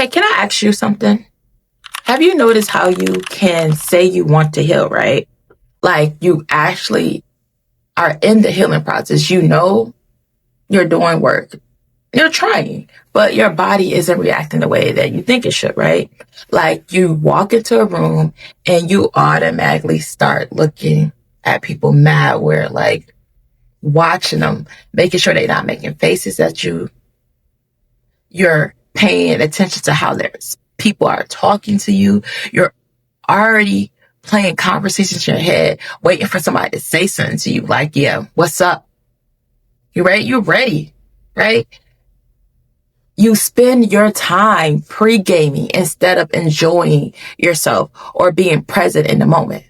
Hey, can I ask you something? Have you noticed how you can say you want to heal, right? Like you actually are in the healing process. You know you're doing work. You're trying, but your body isn't reacting the way that you think it should, right? Like you walk into a room and you automatically start looking at people mad, where like watching them, making sure they're not making faces at you. You're paying attention to how people are talking to you. You're already playing conversations in your head, waiting for somebody to say something to you. Like, yeah, what's up? You ready? You're ready, right? You spend your time pre-gaming instead of enjoying yourself or being present in the moment.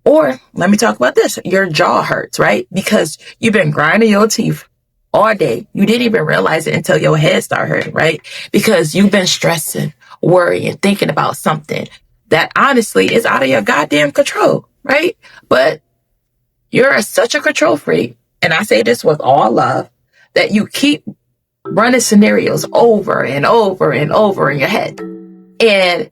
Or let me talk about this. Your jaw hurts, right? Because you've been grinding your teeth all day. You didn't even realize it until your head started hurting, right? Because you've been stressing, worrying, thinking about something that honestly is out of your goddamn control, right? But you're such a control freak, and I say this with all love, that you keep running scenarios over and over and over in your head. And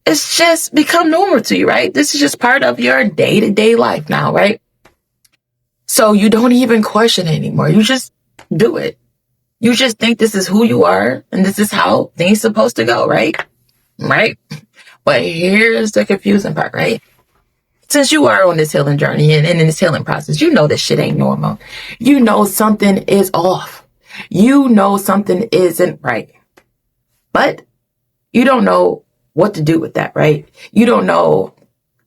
it's just become normal to you, right? This is just part of your day-to-day life now, right? So you don't even question it anymore. You just do it. You just think this is who you are and this is how things supposed to go, right? Right? But here's the confusing part, right? Since you are on this healing journey and in this healing process, you know this shit ain't normal. You know something is off. You know something isn't right. But you don't know what to do with that, right? You don't know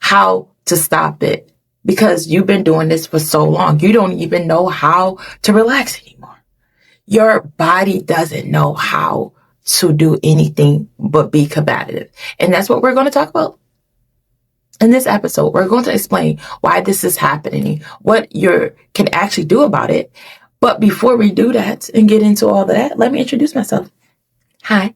how to stop it because you've been doing this for so long. You don't even know how to relax anymore. Your body doesn't know how to do anything but be combative. And that's what we're going to talk about in this episode. We're going to explain why this is happening, what you can actually do about it. But before we do that and get into all of that, let me introduce myself. Hi,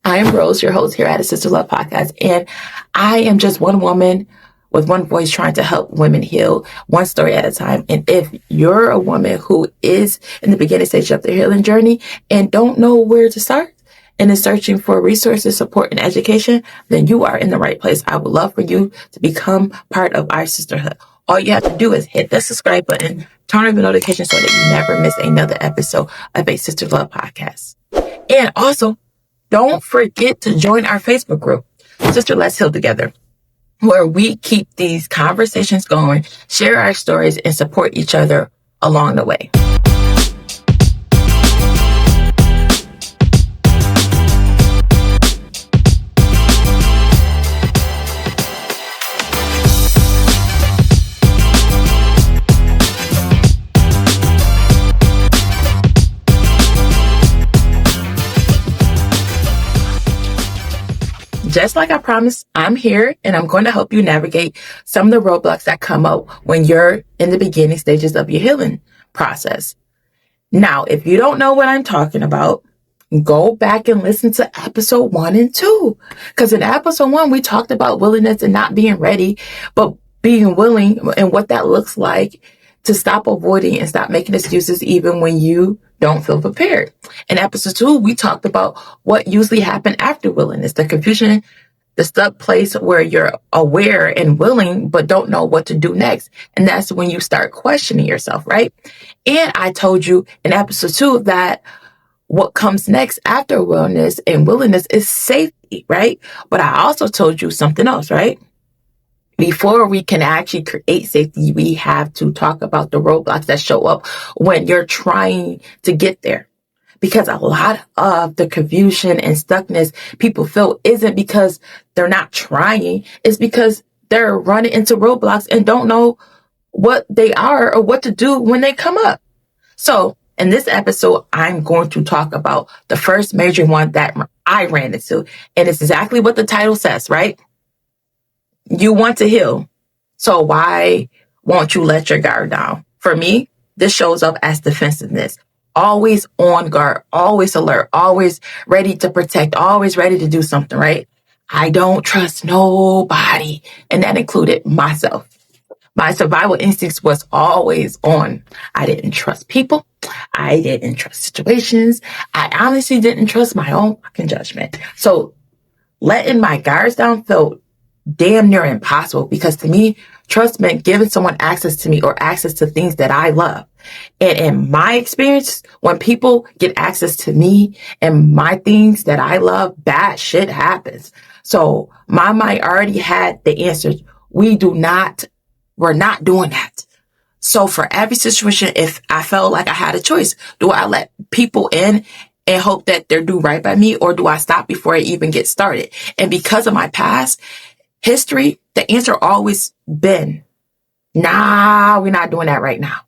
I am Rose, your host here at a Sister Love Podcast. And I am just one woman with one voice trying to help women heal one story at a time. And if you're a woman who is in the beginning stage of their healing journey and don't know where to start and is searching for resources, support, and education, then you are in the right place. I would love for you to become part of our sisterhood. All you have to do is hit the subscribe button, turn on the notifications so that you never miss another episode of a Sister Love Podcast. And also, don't forget to join our Facebook group, Sister Let's Heal Together, where we keep these conversations going, share our stories, and support each other along the way. Just like I promised, I'm here and I'm going to help you navigate some of the roadblocks that come up when you're in the beginning stages of your healing process. Now, if you don't know what I'm talking about, go back and listen to episode 1 and 2. Because in episode 1, we talked about willingness and not being ready, but being willing and what that looks like to stop avoiding and stop making excuses even when you don't feel prepared. In episode 2, we talked about what usually happens after willingness, the confusion, the stuck place where you're aware and willing, but don't know what to do next. And that's when you start questioning yourself, right? And I told you in episode 2 that what comes next after willingness and willingness is safety, right? But I also told you something else, right? Before we can actually create safety, we have to talk about the roadblocks that show up when you're trying to get there. Because a lot of the confusion and stuckness people feel isn't because they're not trying. It's because they're running into roadblocks and don't know what they are or what to do when they come up. So in this episode, I'm going to talk about the first major one that I ran into. And it's exactly what the title says, right? You want to heal. So why won't you let your guard down? For me, this shows up as defensiveness. Always on guard, always alert, always ready to protect, always ready to do something, right? I don't trust nobody. And that included myself. My survival instincts was always on. I didn't trust people. I didn't trust situations. I honestly didn't trust my own fucking judgment. So letting my guards down felt damn near impossible because to me, trust meant giving someone access to me or access to things that I love. And in my experience, when people get access to me and my things that I love, bad shit happens. So my mind already had the answers. We're not doing that. So for every situation, if I felt like I had a choice, do I let people in and hope that they're do right by me, or do I stop before I even get started? And because of my past history, the answer always been, nah, we're not doing that right now.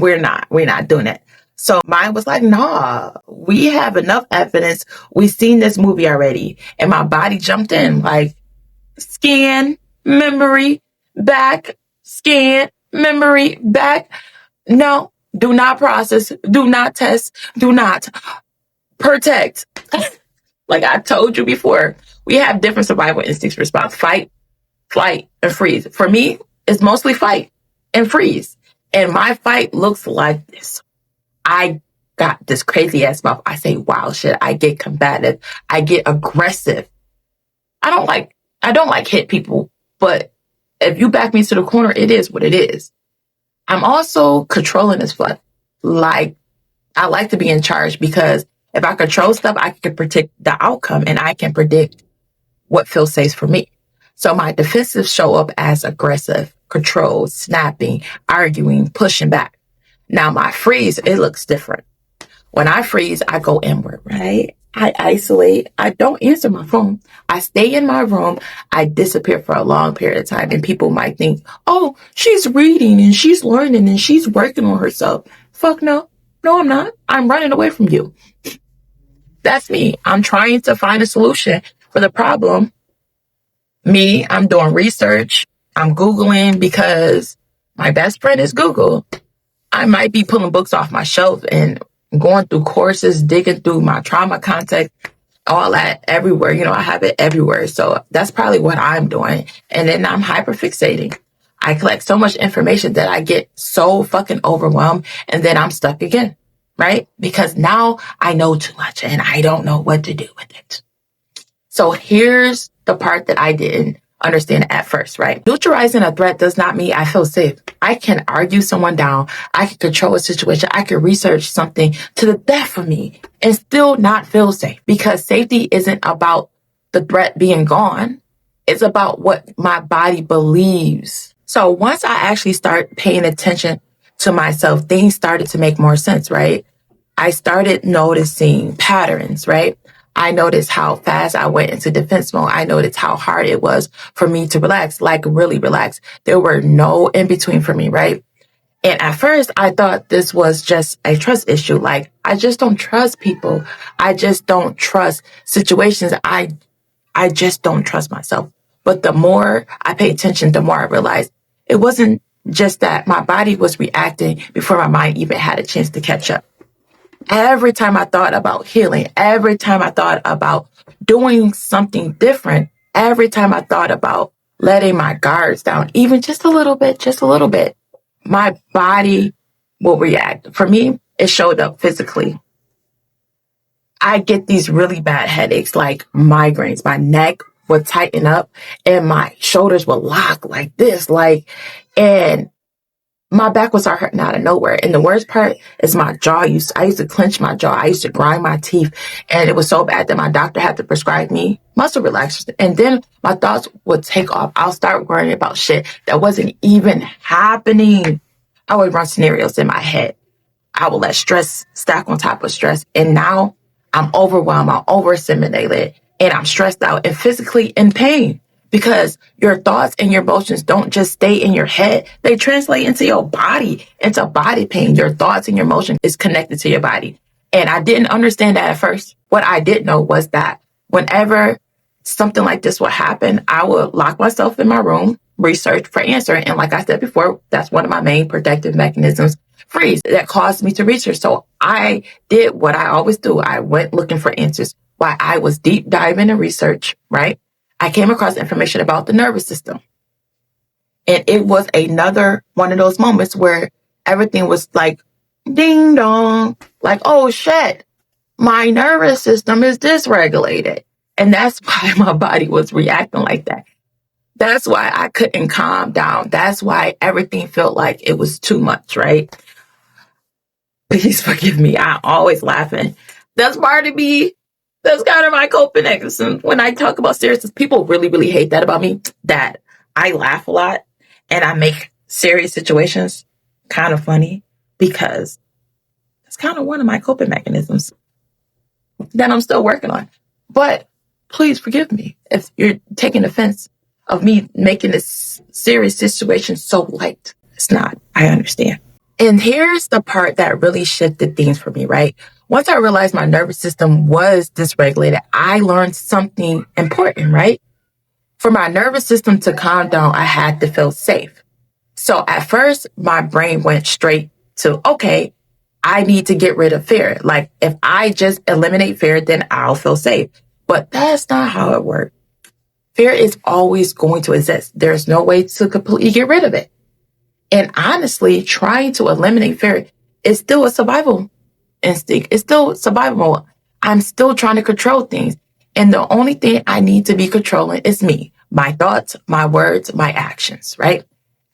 We're not doing it. So mine was like, nah, we have enough evidence. We've seen this movie already. And my body jumped in like, scan, memory, back, scan, memory, back. No, do not process, do not test, do not protect. Like I told you before, we have different survival instincts response: fight, flight, and freeze. For me, it's mostly fight and freeze. And my fight looks like this. I got this crazy ass mouth. I say wild shit. I get combative. I get aggressive. I don't like hit people, but if you back me to the corner, it is what it is. I'm also controlling as fuck. Like, I like to be in charge because if I control stuff, I can predict the outcome and I can predict what feels safe for me. So my defensives show up as aggressive, control, snapping, arguing, pushing back. Now my freeze, it looks different. When I freeze, I go inward, right? I isolate. I don't answer my phone. I stay in my room. I disappear for a long period of time. And people might think, oh, she's reading and she's learning and she's working on herself. Fuck no. No, I'm not. I'm running away from you. That's me. I'm trying to find a solution for the problem. Me, I'm doing research. I'm Googling because my best friend is Google. I might be pulling books off my shelf and going through courses, digging through my trauma content, all that everywhere. You know, I have it everywhere. So that's probably what I'm doing. And then I'm hyperfixating. I collect so much information that I get so fucking overwhelmed and then I'm stuck again, right? Because now I know too much and I don't know what to do with it. So here's the part that I didn't understand at first, right? Neutralizing a threat does not mean I feel safe. I can argue someone down. I can control a situation. I can research something to the death of me and still not feel safe because safety isn't about the threat being gone. It's about what my body believes. So once I actually start paying attention to myself, things started to make more sense, right? I started noticing patterns, right? I noticed how fast I went into defense mode. I noticed how hard it was for me to relax, like really relax. There were no in between for me, right? And at first I thought this was just a trust issue. Like, I just don't trust people. I just don't trust situations. I just don't trust myself. But the more I pay attention, the more I realized it wasn't just that my body was reacting before my mind even had a chance to catch up. Every time I thought about healing, every time I thought about doing something different, every time I thought about letting my guards down, even just a little bit, my body will react. For me, it showed up physically. I get these really bad headaches, like migraines. My neck would tighten up and my shoulders would lock like this, and my back would start hurting out of nowhere. And the worst part is my jaw. I used to clench my jaw. I used to grind my teeth. And it was so bad that my doctor had to prescribe me muscle relaxers. And then my thoughts would take off. I'll start worrying about shit that wasn't even happening. I would run scenarios in my head. I would let stress stack on top of stress. And now I'm overwhelmed. I'm overstimulated. And I'm stressed out and physically in pain. Because your thoughts and your emotions don't just stay in your head. They translate into your body, into body pain. Your thoughts and your emotion is connected to your body. And I didn't understand that at first. What I did know was that whenever something like this would happen, I would lock myself in my room, research for answer. And like I said before, that's one of my main protective mechanisms, freeze, that caused me to research. So I did what I always do. I went looking for answers while I was deep diving in research, right? I came across information about the nervous system. And it was another one of those moments where everything was like ding dong, like, oh shit, my nervous system is dysregulated. And that's why my body was reacting like that. That's why I couldn't calm down. That's why everything felt like it was too much, right? Please forgive me. I'm always laughing. That's part of me. That's kind of my coping mechanism. When I talk about seriousness, people really, really hate that about me, that I laugh a lot and I make serious situations kind of funny, because it's kind of one of my coping mechanisms that I'm still working on. But please forgive me if you're taking offense of me making this serious situation so light. It's not. I understand. And here's the part that really shifted things for me, right? Once I realized my nervous system was dysregulated, I learned something important, right? For my nervous system to calm down, I had to feel safe. So at first, my brain went straight to, okay, I need to get rid of fear. Like, if I just eliminate fear, then I'll feel safe. But that's not how it works. Fear is always going to exist. There's no way to completely get rid of it. And honestly, trying to eliminate fear is still a survival instinct. It's still survival mode. I'm still trying to control things. And the only thing I need to be controlling is me, my thoughts, my words, my actions, right?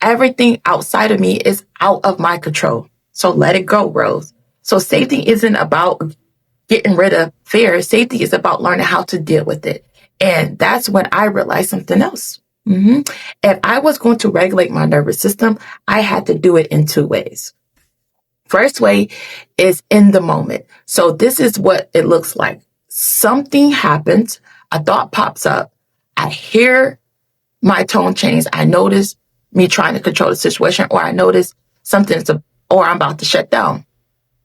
Everything outside of me is out of my control. So let it go, Rose. So safety isn't about getting rid of fear. Safety is about learning how to deal with it. And that's when I realized something else. If I was going to regulate my nervous system, I had to do it in two ways. First way is in the moment. So this is what it looks like. Something happens, a thought pops up, I hear my tone change, I notice me trying to control the situation, or I notice or I'm about to shut down.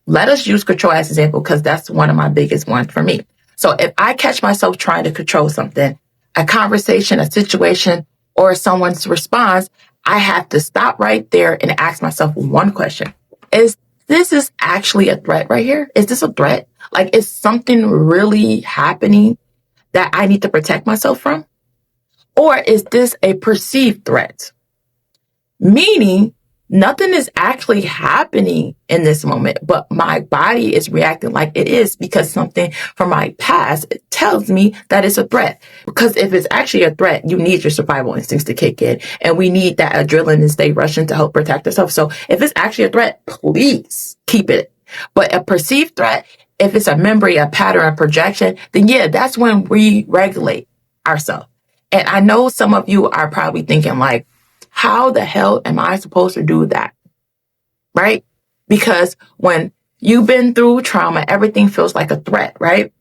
Let us use control as an example, because that's one of my biggest ones for me. So if I catch myself trying to control something, a conversation, a situation, or someone's response, I have to stop right there and ask myself one question. Is this actually a threat right here? Is this a threat? Like, is something really happening that I need to protect myself from? Or is this a perceived threat? Meaning, nothing is actually happening in this moment, but my body is reacting like it is because something from my past tells me that it's a threat. Because if it's actually a threat, you need your survival instincts to kick in. And we need that adrenaline to stay rushing to help protect ourselves. So if it's actually a threat, please keep it. But a perceived threat, if it's a memory, a pattern, a projection, then yeah, that's when we regulate ourselves. And I know some of you are probably thinking like, how the hell am I supposed to do that? Right? Because when you've been through trauma, everything feels like a threat, right?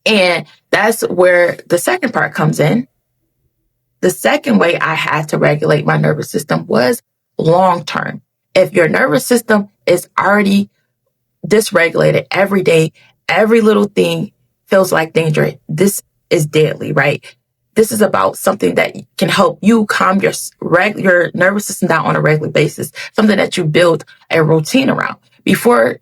And that's where the second part comes in. The second way I had to regulate my nervous system was long term. If your nervous system is already dysregulated every day, every little thing feels like danger, this is deadly, right? This is about something that can help you calm your nervous system down on a regular basis, something that you build a routine around before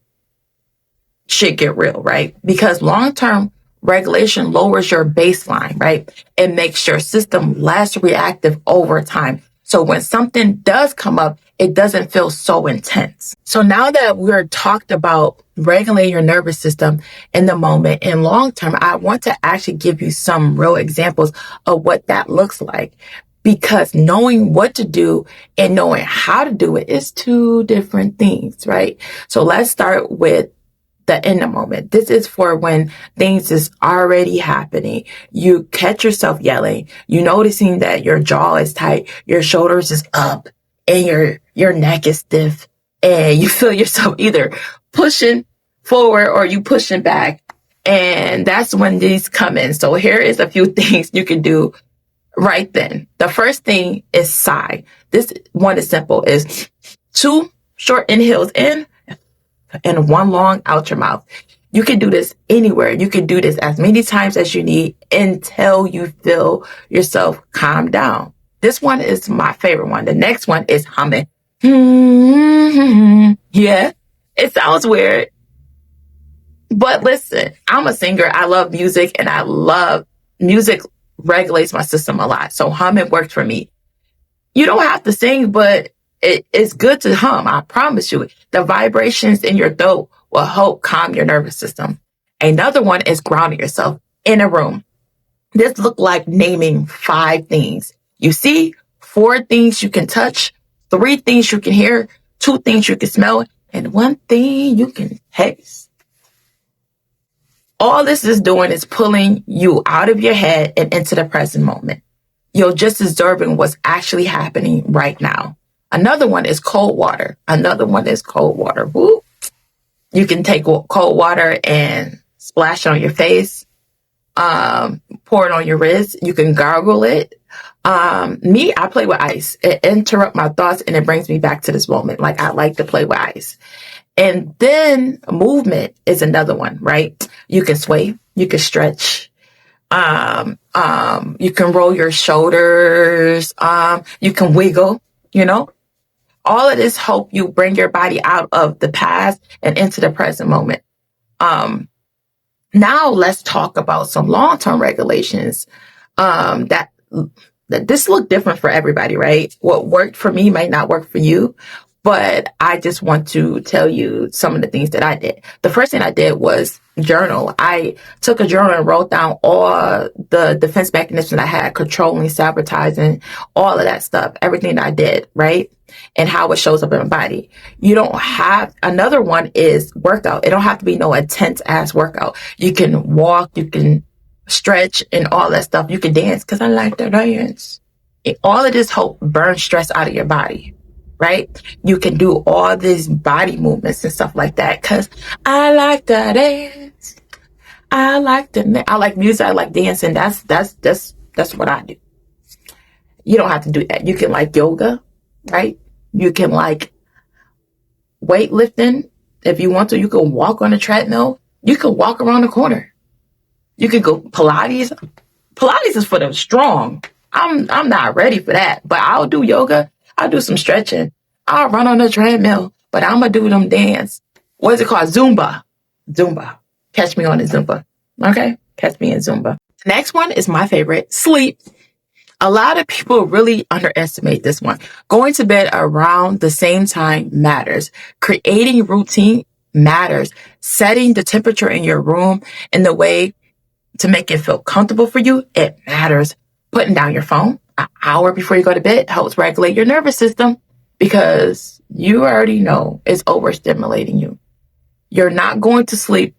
shit get real, right? Because long-term regulation lowers your baseline, right? It makes your system less reactive over time. So when something does come up, it doesn't feel so intense. So now that we're talked about regulating your nervous system in the moment and long term, I want to actually give you some real examples of what that looks like. Because knowing what to do and knowing how to do it is two different things, right? So let's start with the in the moment. This is for when things is already happening. You catch yourself yelling, you noticing that your jaw is tight, your shoulders is up, and your neck is stiff, and you feel yourself either pushing forward or you pushing back. And that's when these come in. So here is a few things you can do right then. The first thing is sigh. This one is simple, is 2 short inhales in and 1 long out your mouth. You can do this anywhere. You can do this as many times as you need until you feel yourself calm down. This one is my favorite one. The next one is humming. Yeah, it sounds weird. But listen, I'm a singer. I love music, and I love music regulates my system a lot. So humming worked for me. You don't have to sing, but It's good to hum. I promise you. The vibrations in your throat will help calm your nervous system. Another one is grounding yourself in a room. This look like naming 5 things. You see, 4 things you can touch, 3 things you can hear, 2 things you can smell, and 1 thing you can taste. All this is doing is pulling you out of your head and into the present moment. You're just observing what's actually happening right now. Another one is cold water. Woo. You can take cold water and splash it on your face, pour it on your wrist. You can gargle it. I play with ice. It interrupts my thoughts and it brings me back to this moment. Like, I like to play with ice. And then movement is another one, right? You can sway, you can stretch, you can roll your shoulders, you can wiggle, all of this help you bring your body out of the past and into the present moment. Now let's talk about some long-term regulations, that this look different for everybody, right? What worked for me might not work for you, but I just want to tell you some of the things that I did. The first thing I did was journal. I took a journal and wrote down all the defense mechanisms I had, controlling, sabotaging, all of that stuff, everything that I did, right? And how it shows up in my body. Another one is workout. It don't have to be no intense ass workout. You can walk, you can stretch and all that stuff. You can dance, because I like to dance. All of this help burn stress out of your body, right? You can do all these body movements and stuff like that, because I like to dance. I like music. I like dancing. That's what I do. You don't have to do that. You can like yoga, right? You can like weightlifting. If you want to, you can walk on a treadmill. You can walk around the corner. You can go Pilates. Pilates is for the strong. I'm not ready for that, but I'll do yoga. I'll do some stretching. I'll run on the treadmill, but I'm going to do them dance. What is it called? Zumba. Catch me on the Zumba. Okay? Catch me in Zumba. The next one is my favorite, sleep. A lot of people really underestimate this one. Going to bed around the same time matters. Creating routine matters. Setting the temperature in your room in the way to make it feel comfortable for you, it matters. Putting down your phone an hour before you go to bed helps regulate your nervous system, because you already know it's overstimulating you. You're not going to sleep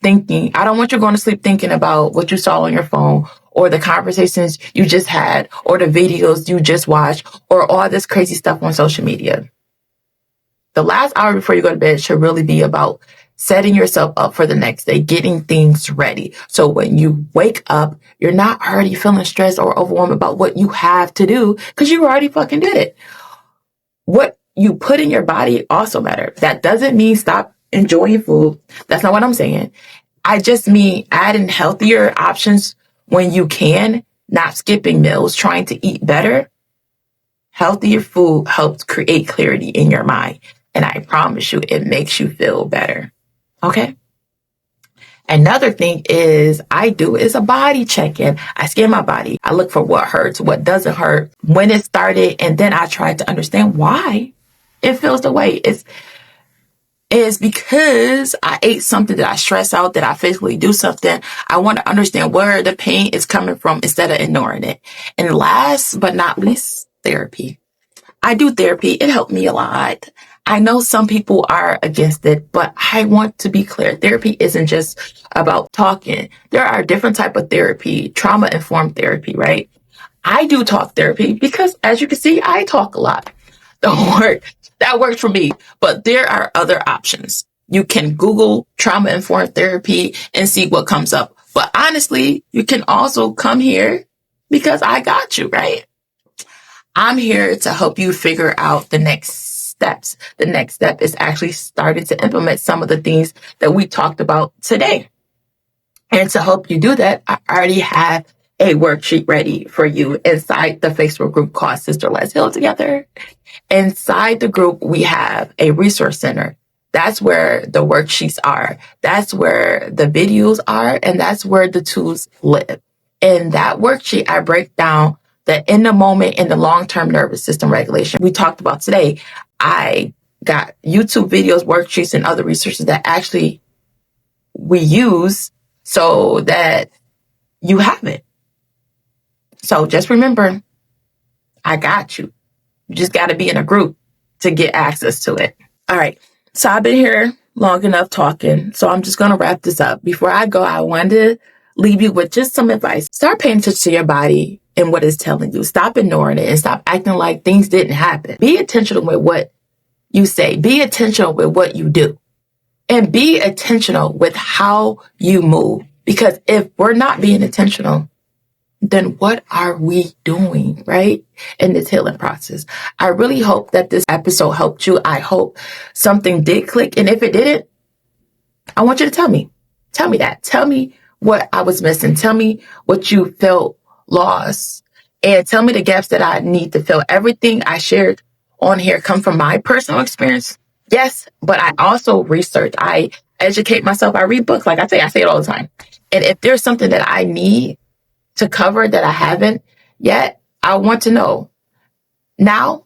thinking. I don't want you going to sleep thinking about what you saw on your phone, or the conversations you just had, or the videos you just watched, or all this crazy stuff on social media. The last hour before you go to bed should really be about setting yourself up for the next day, getting things ready. So when you wake up, you're not already feeling stressed or overwhelmed about what you have to do, because you already fucking did it. What you put in your body also matters. That doesn't mean stop enjoying food. That's not what I'm saying. I just mean adding healthier options when you can, not skipping meals, trying to eat better. Healthier food helps create clarity in your mind. And I promise you, it makes you feel better. Okay? Another thing I do is a body check-in. I scan my body. I look for what hurts, what doesn't hurt, when it started, and then I try to understand why it feels the way. It's because I ate something, that I stress out, that I physically do something. I want to understand where the pain is coming from instead of ignoring it. And last but not least, therapy. I do therapy. It helped me a lot. I know some people are against it, but I want to be clear. Therapy isn't just about talking. There are different types of therapy, trauma-informed therapy, right? I do talk therapy because, as you can see, I talk a lot. That works for me. But there are other options. You can Google trauma-informed therapy and see what comes up. But honestly, you can also come here because I got you, right? I'm here to help you figure out the next steps. The next step is actually starting to implement some of the things that we talked about today. And to help you do that, I already have a worksheet ready for you inside the Facebook group called Sister Let's Heal Together. Inside the group, we have a resource center. That's where the worksheets are. That's where the videos are. And that's where the tools live. In that worksheet, I break down the in the moment and the long-term nervous system regulation we talked about today. I got YouTube videos, worksheets, and other resources that actually we use so that you have it. So just remember, I got you. You just got to be in a group to get access to it. All right. So I've been here long enough talking. So I'm just going to wrap this up. Before I go, I wanted to leave you with just some advice. Start paying attention to your body and what it's telling you. Stop ignoring it and stop acting like things didn't happen. Be intentional with what you say. Be intentional with what you do. And be intentional with how you move. Because if we're not being intentional, then what are we doing, right? In this healing process. I really hope that this episode helped you. I hope something did click. And if it didn't, I want you to tell me. Tell me that. Tell me what I was missing. Tell me what you felt lost. And tell me the gaps that I need to fill. Everything I shared on here come from my personal experience. Yes, but I also research. I educate myself. I read books. Like I say it all the time. And if there's something that I need to cover that I haven't yet, I want to know. Now,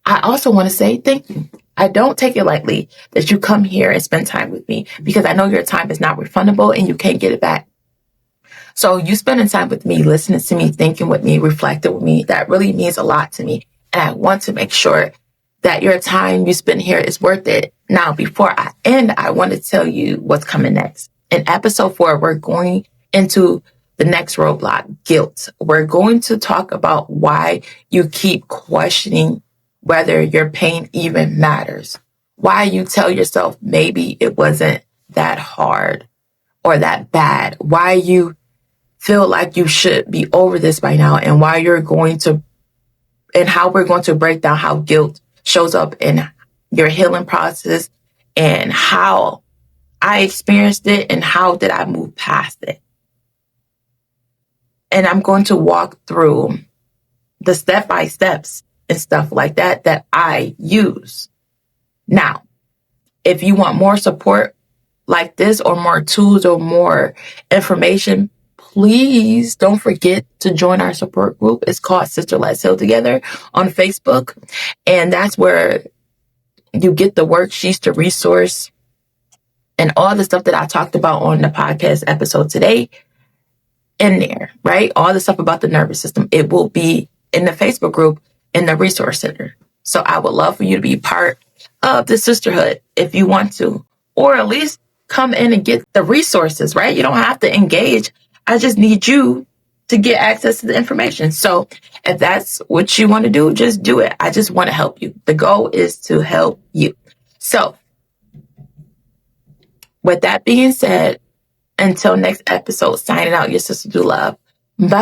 I also want to say thank you. I don't take it lightly that you come here and spend time with me because I know your time is not refundable and you can't get it back. So you spending time with me, listening to me, thinking with me, reflecting with me, that really means a lot to me. And I want to make sure that your time you spend here is worth it. Now, before I end, I want to tell you what's coming next. In episode 4, we're going into the next roadblock, guilt. We're going to talk about why you keep questioning whether your pain even matters. Why you tell yourself maybe it wasn't that hard or that bad. Why you feel like you should be over this by now, and why you're going to, and how we're going to break down how guilt shows up in your healing process and how I experienced it and how did I move past it. And I'm going to walk through the step-by-steps and stuff like that that I use. Now, if you want more support like this or more tools or more information, please don't forget to join our support group. It's called Sister Let's Heal Together on Facebook. And that's where you get the worksheets, the resource, and all the stuff that I talked about on the podcast episode today in there, right? All the stuff about the nervous system. It will be in the Facebook group in the resource center. So I would love for you to be part of the sisterhood if you want to, or at least come in and get the resources, right? You don't have to engage. I just need you to get access to the information. So if that's what you want to do, just do it. I just want to help you. The goal is to help you. So with that being said, until next episode, signing out, your sister Do Love. Bye.